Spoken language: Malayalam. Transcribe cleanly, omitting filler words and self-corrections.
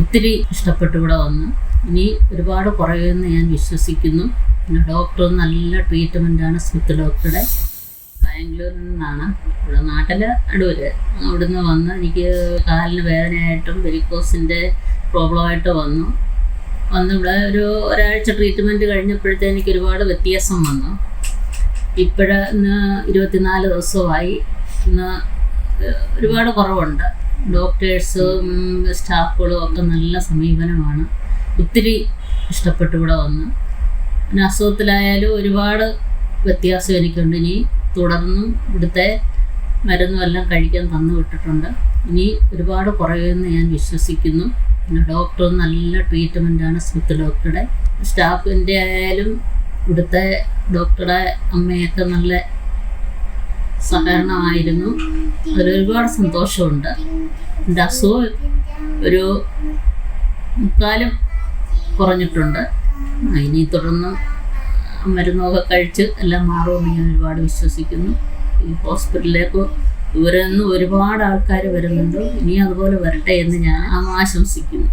ഒത്തിരി ഇഷ്ടപ്പെട്ടു ഇവിടെ വന്നു. ഇനി ഒരുപാട് കുറയുമെന്ന് ഞാൻ വിശ്വസിക്കുന്നു. പിന്നെ ഡോക്ടർ നല്ല ട്രീറ്റ്മെൻറ്റാണ്. സ്മിത്ത് ഡോക്ടറുടെ ബാംഗ്ലൂരിൽ നിന്നാണ്, ഇവിടെ നാട്ടിൽ അടൂര്. അവിടുന്ന് വന്ന് എനിക്ക് കാലിന് വേദനയായിട്ടും വെരിക്കോസിൻ്റെ പ്രോബ്ലമായിട്ട് വന്നു. ഇവിടെ ഒരാഴ്ച ട്രീറ്റ്മെൻറ്റ് കഴിഞ്ഞപ്പോഴത്തേക്ക് എനിക്ക് ഒരുപാട് വ്യത്യാസം വന്നു. ഇന്ന് 24 ദിവസമായി. ഇന്ന് ഒരുപാട് കുറവുണ്ട്. ഡോക്ടേഴ്സും സ്റ്റാഫുകളും ഒക്കെ നല്ല സമീപനമാണ്. ഒത്തിരി ഇഷ്ടപ്പെട്ടു ഇവിടെ വന്ന്. പിന്നെ അസുഖത്തിലായാലും ഒരുപാട് വ്യത്യാസം എനിക്കുണ്ട്. ഇനി തുടർന്നും ഇവിടുത്തെ മരുന്നും എല്ലാം കഴിക്കാൻ തന്നു വിട്ടിട്ടുണ്ട്. ഇനി ഒരുപാട് കുറയുമെന്ന് ഞാൻ വിശ്വസിക്കുന്നു. പിന്നെ ഡോക്ടർ നല്ല ട്രീറ്റ്മെൻറ്റാണ്. സ്മിത്ത് ഡോക്ടറുടെ സ്റ്റാഫിൻ്റെ ആയാലും ഇവിടുത്തെ ഡോക്ടറുടെ അമ്മയൊക്കെ നല്ല സഹകരണമായിരുന്നു. അതിലൊരുപാട് സന്തോഷമുണ്ട്. എൻ്റെ അസുഖം ഒരു 3/4 കുറഞ്ഞിട്ടുണ്ട്. ഇനി തുടർന്ന് മരുന്നൊക്കെ കഴിച്ച് എല്ലാം മാറുമെന്ന് ഞാൻ ഒരുപാട് വിശ്വസിക്കുന്നു. ഈ ഹോസ്പിറ്റലിലേക്ക് ഇവരിൽ നിന്ന് ഒരുപാട് ആൾക്കാർ വരുന്നുണ്ട്. ഇനി അതുപോലെ വരട്ടെ എന്ന് ഞാൻ ആശംസിക്കുന്നു.